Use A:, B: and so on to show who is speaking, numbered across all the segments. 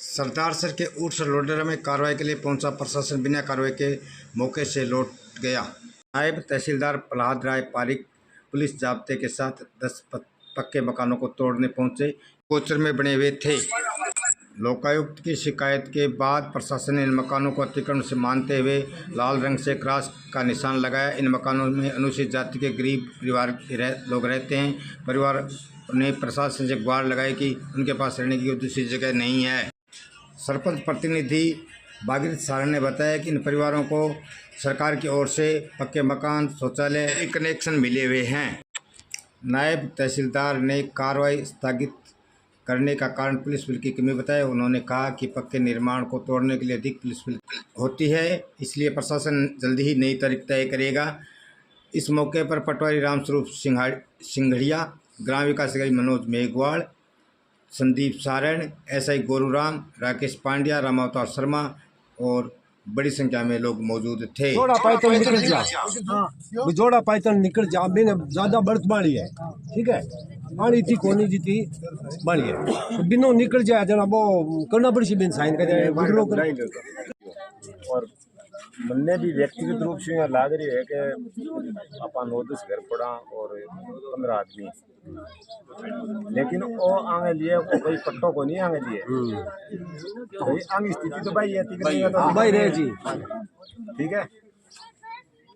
A: सरदारसर के ऊर्स लोडर में कार्रवाई के लिए पहुंचा प्रशासन बिना कार्रवाई के मौके से लौट गया। नायब तहसीलदार प्रहलाद राय पारिक पुलिस जाब्ते के साथ 10 पक्के मकानों को तोड़ने पहुंचे गोचर में बने हुए थे। लोकायुक्त की शिकायत के बाद प्रशासन ने इन मकानों को अतिक्रमण से मानते हुए लाल रंग से क्रॉस का निशान लगाया। इन मकानों में अनुसूचित जाति के गरीब परिवार के लोग रहते हैं। परिवार ने प्रशासन से गुहार लगाई कि उनके पास रहने की दूसरी जगह नहीं है। सरपंच प्रतिनिधि भागीरथ सारण ने बताया कि इन परिवारों को सरकार की ओर से पक्के मकान, शौचालय, कनेक्शन मिले हुए हैं। नायब तहसीलदार ने कार्रवाई स्थगित करने का कारण पुलिस बल की कमी बताया। उन्होंने कहा कि पक्के निर्माण को तोड़ने के लिए अधिक पुलिस बल होती है, इसलिए प्रशासन जल्दी ही नई तारीख तय करेगा। इस मौके पर पटवारी रामस्वरूप सिंघड़िया, ग्राम विकास अधिकारी मनोज मेघवाल, संदीप सारण, एसआई गोरूराम, राकेश पांड्या, रामावतार शर्मा और बड़ी संख्या में लोग मौजूद थे।
B: जोड़ा पाइथन निकल जा मैंने ज्यादा बढ़त बाड़ी है, ठीक है, आनी थी कोनी जी थी बाड़ी है, तो बिनो निकल जाए जना वो करना पड़ी सी बिन साइन कर जाए गुजरो कर।
C: और मनने भी व्यक्तिगत रूप से यहाँ लाग रही है कि अपन 9-10 घर पड़ा और 15 आदमी, लेकिन वो आगे लिए कोई पट्टों को नहीं आगे लिए भाई आगे स्थिति तो भाई है तो
B: भाई रहे जी,
C: ठीक है।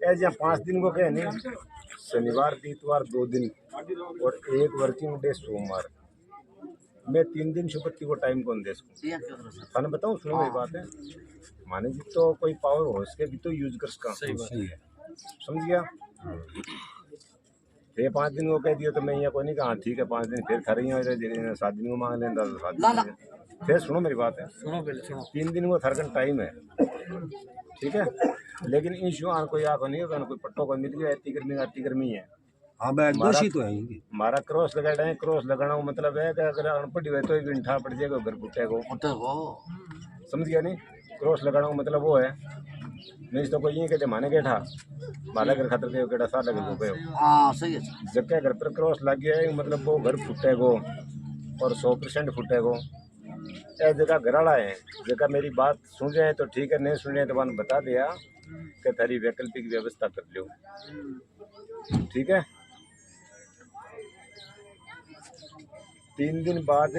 C: ऐसे 5 दिन को कहे नहीं, शनिवार इतवार 2 दिन और 1 वर्किंग डे सोमवार, मैं 3 दिन सुपत्ति को टाइम कौन दे सकूँ? थाने बताऊँ, सुनो मेरी बात है, माने जी तो कोई पावर हो सके भी तो यूज कर सका, सही है, समझ गया। ये 5 दिन को कह दिया तो मैं यहाँ को नहीं कहा ठीक है 5 दिन, फिर खा रही हूँ 7 दिन को मांग लेता तो 7 दिन, फिर सुनो मेरी बात है, 3 दिन को थरकन टाइम है, ठीक है। लेकिन इशू आन कोई आको नहीं होगा, कोई पट्टों को मिल गया अति गर्मी है।
B: हाँ मैं दोषी तो है
C: हमारा क्रॉस लगा रहे हैं, क्रॉस लगाना मतलब है कि अगर अनपढ़ हुए तो एक इंठा पड़ जाएगा घर फुटेगा, समझ गया नहीं। क्रॉस लगाना मतलब वो है, नहीं तो कोई ये कहते माने के ठा माला घर खातर के केड़ा साल लगे गए, हां सही है, जगह घर पर क्रॉस लग गया है मतलब वो घर फुटेगा और 100% फुटेगा। ये जगह घराड़ा है, जगह मेरी बात सुन रहे हैं तो ठीक है, नहीं सुन रहे हैं तो वन बता दिया कि थारी वैकल्पिक व्यवस्था कर लो, ठीक है। 3 दिन बाद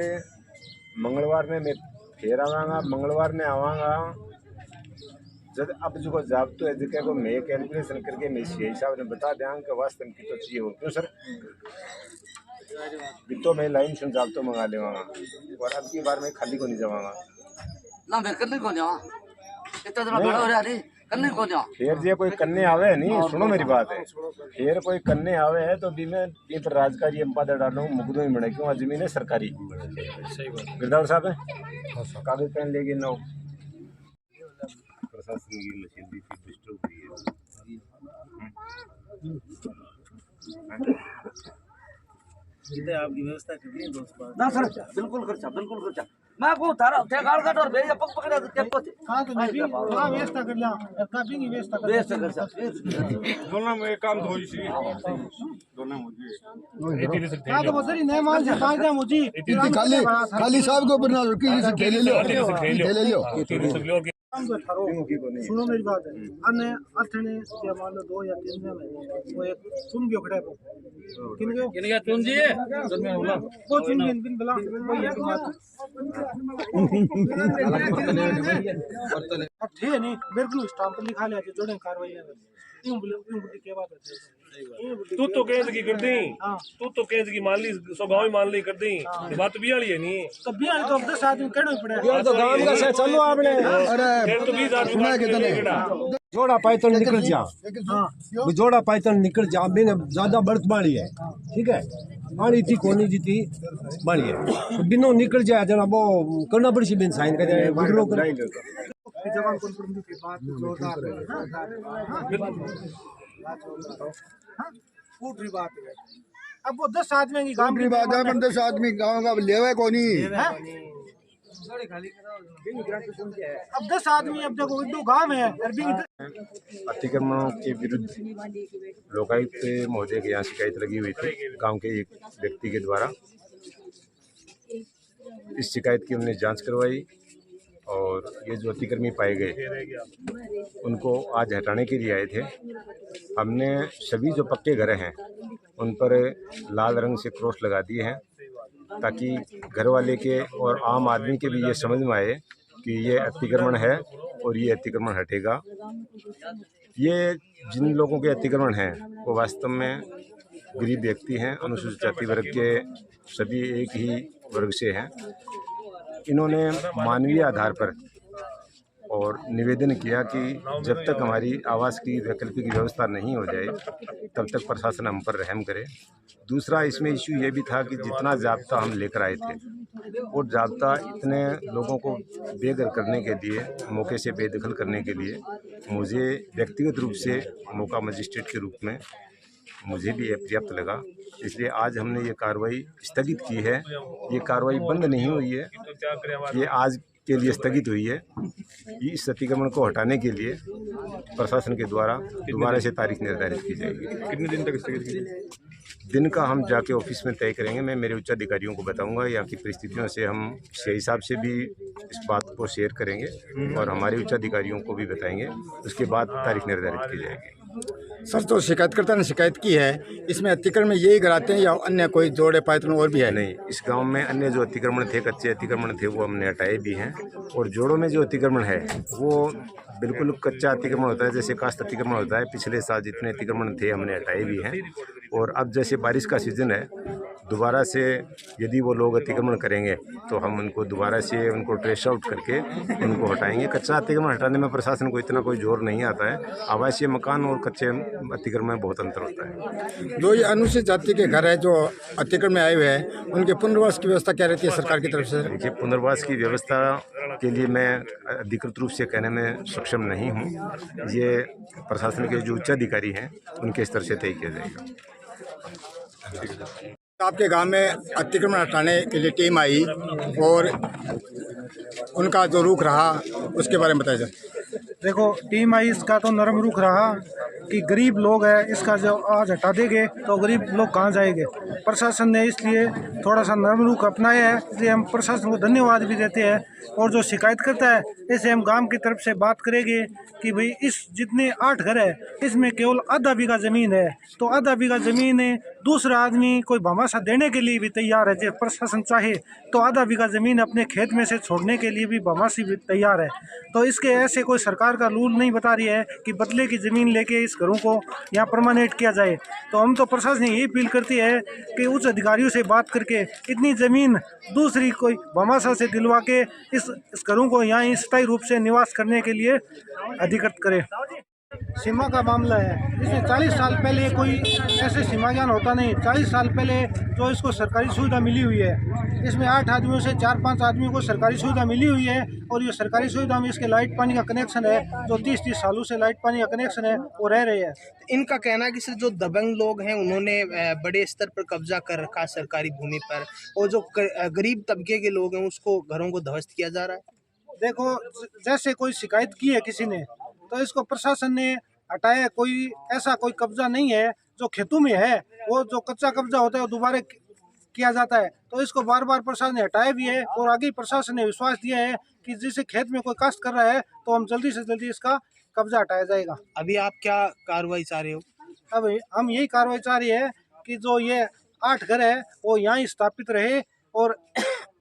C: मंगलवार में मैं फिर आवांगा, मंगलवार में आवांगा जब अब जो जाब तो जगह को मैं कैलकुलेशन करके मैं सी साहब ने बता दें कि वास्तव में तो चाहिए हो क्यों सर भी तो मैं लाइन सुन जाब तो मंगा लेवांगा और अब की बार मैं खाली को नहीं जावांगा
D: ना मैं करने को जावा इतना बड़ा बड़ा हो रहा है करने को जावा।
C: फिर जे कोई करने आवे नहीं, सुनो मेरी बात है, फिर कोई करने आवे है तो भी मैं ये पर राजकारी एम्पादा डालूं मुकदमे में बने क्यों जमीन है सरकारी, सही बात गिरदार साहब है कागज पेन लेके ना प्रशासन की मशीन भी डिस्टर्ब हुई है, आपकी व्यवस्था करनी दोस्त
D: ना सर बिल्कुल खर्चा मैं को थारा ठेकार काट और भेजा पक पकड़ा तो टेप को हां तो नहीं हां व्यवस्था कर लिया काफी की व्यवस्था कर
C: दोनों में एक काम होई सी दोनों मुझे इतनी से
D: हां तो मसरी नहीं मान से पांच जा मुझे
B: खाली साहब को बना की से ठेले लो
D: सुनो मेरी बात है अन्य अथने के मान लो 2 या 3 में वो एक चुन के खड़े किनके चुन जी वो चुन बिन बिला ठीक है नहीं बिल्कुल स्टाम्प लिखा ले जोड़े कार्रवाई है यूं बुद्धि के बात है
E: तू तो केस की कर दी, तू तो केस की मान ली, स्वभाव मान ली कर दी, बात भी वाली है नहीं
D: कभी आई तो 10 आदमी केड़ो पड़े
B: ये तो गांव का से चलो आपने
E: फिर तो 20 आदमी
B: सुना कितने जोड़ा पाइथन निकल जा, जोड़ा पाइथन निकल जा मैंने ज्यादा बढ़त बाड़ी है, ठीक है, आनी थी कोनी जी थी बाड़ी है, तो बिनो निकल जाए जना वो करना पड़ी सी बिन साइन कर जाए गुजरो कर।
D: जवान कॉन्फ्रेंस की बात जोरदार पूरी बात है। अब वो 10 आदमी की गांव
B: की बात है, 10 आदमी गांव का लेवे कोनी
D: अब 10 आदमी अब देखो 2 गांव है
C: अतिक्रमणों के विरुद्ध लोकायुक्त महोदय के यहाँ शिकायत लगी हुई थी गांव के एक व्यक्ति के द्वारा। इस शिकायत की हमने जांच करवाई और ये जो अतिक्रमी पाए गए उनको आज हटाने के लिए आए थे। हमने सभी जो पक्के घर हैं उन पर लाल रंग से क्रॉस लगा दिए हैं ताकि घर वाले के और आम आदमी के भी ये समझ में आए कि ये अतिक्रमण है और ये अतिक्रमण हटेगा। ये जिन लोगों के अतिक्रमण हैं वो वास्तव में गरीब व्यक्ति हैं, अनुसूचित जाति वर्ग के सभी एक ही वर्ग से हैं। इन्होंने मानवीय आधार पर और निवेदन किया कि जब तक हमारी आवास की वैकल्पिक व्यवस्था नहीं हो जाए तब तक प्रशासन हम पर रहम करे। दूसरा इसमें इश्यू ये भी था कि जितना जाब्ता हम लेकर आए थे वो जाब्ता इतने लोगों को बेघर करने के लिए, मौके से बेदखल करने के लिए मुझे व्यक्तिगत रूप से मौका मजिस्ट्रेट के रूप में मुझे भी पर्याप्त लगा। इसलिए आज हमने ये कार्रवाई स्थगित की है। ये कार्रवाई बंद नहीं हुई है, ये आज के लिए स्थगित हुई है। इस अतिक्रमण को हटाने के लिए प्रशासन के द्वारा दोबारा से तारीख निर्धारित की जाएगी।
E: कितने दिन तक स्थगित की?
C: दिन का हम जाके ऑफिस में तय करेंगे। मैं मेरे उच्च अधिकारियों को बताऊंगा। यहाँ की परिस्थितियों से हम सीआई साहब से भी इस बात को शेयर करेंगे और हमारे उच्च अधिकारियों को भी बताएंगे। उसके बाद तारीख निर्धारित की जाएगी।
A: सर, तो शिकायतकर्ता ने शिकायत की है, इसमें अतिक्रमण यही कराते हैं या अन्य कोई जोड़े पायतन और भी है?
C: नहीं, इस गांव में अन्य जो अतिक्रमण थे, कच्चे अतिक्रमण थे, वो हमने हटाए भी हैं। और जोड़ों में जो अतिक्रमण है वो बिल्कुल कच्चा अतिक्रमण होता है, जैसे कास्ट अतिक्रमण होता है। पिछले साल जितने अतिक्रमण थे हमने हटाए भी हैं। और अब जैसे बारिश का सीज़न है, दोबारा से यदि वो लोग अतिक्रमण करेंगे तो हम उनको दोबारा से उनको ट्रेस आउट करके उनको हटाएंगे। कच्चा अतिक्रमण हटाने में प्रशासन को इतना कोई जोर नहीं आता है। आवासीय मकान और कच्चे अतिक्रमण में बहुत अंतर होता है।
A: जो ये अनुसूचित जाति के घर है जो अतिक्रमण में आए हुए हैं, उनके पुनर्वास की व्यवस्था क्या रहती है सरकार की तरफ से?
C: देखिए, पुनर्वास की व्यवस्था के लिए मैं अधिकृत रूप से कहने में सक्षम नहीं हूँ। ये प्रशासन के जो उच्च अधिकारी हैं उनके स्तर से तय किया जाएगा।
A: आपके गांव में अतिक्रमण हटाने के लिए टीम आई और उनका जो रुख रहा उसके बारे में बताया जाए।
D: देखो, टीम आई, इसका तो नरम रुख रहा कि गरीब लोग हैं, इसका जो आज हटा देंगे तो गरीब लोग कहाँ जाएंगे। प्रशासन ने इसलिए थोड़ा सा नरम रुख अपनाया है, इसलिए हम प्रशासन को धन्यवाद भी देते हैं। और जो शिकायत करता है इसे हम गांव की तरफ से बात करेंगे कि भाई इस जितने 8 घर है इसमें केवल आधा बीघा ज़मीन है, तो आधा बीघा ज़मीन है दूसरा आदमी कोई भामाशाह देने के लिए भी तैयार है। जब प्रशासन चाहे तो आधा बीघा ज़मीन अपने खेत में से छोड़ने के लिए भी भामाशाह भी तैयार है। तो इसके ऐसे कोई सरकार का रूल नहीं बता रही है कि बदले की ज़मीन लेके इस घरों को यहाँ परमानेंट किया जाए। तो हम तो प्रशासन यही अपील करती है कि उच्च अधिकारियों से बात करके इतनी ज़मीन दूसरी कोई भामाशाह से दिलवा के इस घरों को यहाँ स्थायी रूप से निवास करने के लिए अधिकृत करे। सीमा का मामला है, इसमें 40 साल पहले कोई ऐसे सीमा ज्ञान होता नहीं। 40 साल पहले जो इसको सरकारी सुविधा मिली हुई है, इसमें 8 आदमियों से 4-5 आदमियों को सरकारी सुविधा मिली हुई है। और ये सरकारी सुविधा में इसके लाइट पानी का कनेक्शन है, जो 30-30 सालों से लाइट पानी का कनेक्शन है वो रह रहे हैं।
F: इनका कहना है कि सिर्फ जो दबंग लोग हैं उन्होंने बड़े स्तर पर कब्जा कर रखा है सरकारी भूमि पर, और जो गरीब तबके के लोग हैं उसको घरों को ध्वस्त किया जा रहा है।
D: देखो, जैसे कोई शिकायत की है किसी ने तो इसको प्रशासन ने हटाया। कोई ऐसा कोई कब्जा नहीं है जो खेतों में है, वो जो कच्चा कब्जा होता है वो दोबारा किया जाता है। तो इसको बार बार प्रशासन ने हटाया भी है और आगे प्रशासन ने विश्वास दिया है कि जिसे खेत में कोई काश्त कर रहा है तो हम जल्दी से जल्दी इसका कब्जा हटाया जाएगा।
F: अभी आप क्या कार्रवाई चाह रहे हो?
D: अब हम यही कार्रवाई चाह रही है कि जो ये 8 घर है वो यहाँ ही स्थापित रहे और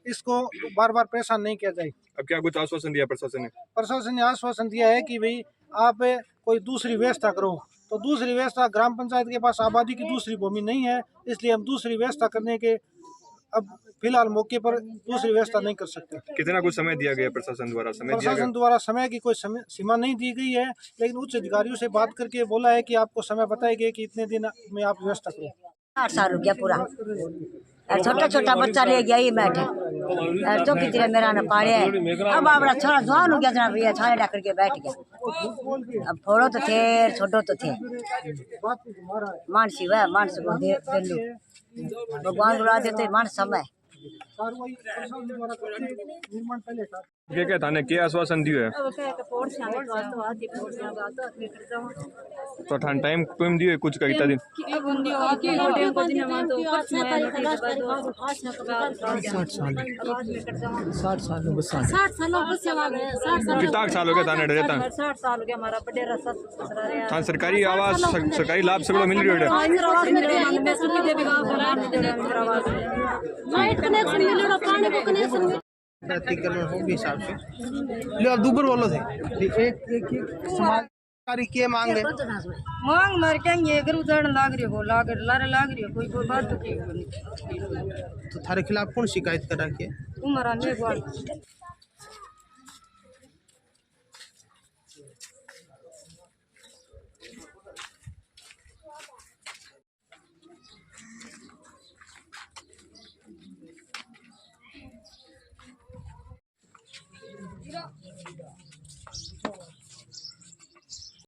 D: इसको बार बार परेशान नहीं किया जाए।
E: अब क्या कुछ आश्वासन दिया प्रशासन ने?
D: प्रशासन ने आश्वासन दिया है कि भाई आप कोई दूसरी व्यवस्था करो। तो दूसरी व्यवस्था, ग्राम पंचायत के पास आबादी की दूसरी भूमि नहीं है, इसलिए हम दूसरी व्यवस्था करने के अब फिलहाल मौके पर दूसरी व्यवस्था नहीं कर सकते।
E: कितना कुछ समय दिया गया प्रशासन द्वारा?
D: प्रशासन द्वारा समय की कोई सीमा नहीं दी गई है, लेकिन उच्च अधिकारियों से बात करके बोला है कि आपको समय बताएंगे कि इतने दिन में आप व्यवस्था करो।
G: 8 साल हो गया पूरा, छोटा छोटा बच्चा ले गया ये बैठे तो कितने मेरा न पाड़े है। अब आपका छोरा जवान हो गया जनाब, ये छाले डाकर के बैठ गया। अब फोड़ो तो थे, छोड़ो तो थे, मानसी वह मानस को दे लू, भगवान बुला देते मान समय।
D: कार्रवाई प्रशासन द्वारा करके निर्माण पहले था।
H: क्या थाने के आश्वासन दियो है तो थान टाइम टाइम दियो है कुछ का कितना दिन
G: 60
H: कितना साल हो गया थाने रहता
G: 60 साल हो गया हमारा बडेरा
H: थान सरकारी आवास सरकारी लाभ सगळं मिल रही है
F: अतिक्रमण हो भी हिसाब से लो अब दूबर बोलो थे एक समाज के मांग है
G: मांग मार के ये अगर उधर लाग रही हो लाग रही हो कोई बात तो की
F: तो थारे खिलाफ कौन शिकायत कर रखी है
G: तुम्हारा नहीं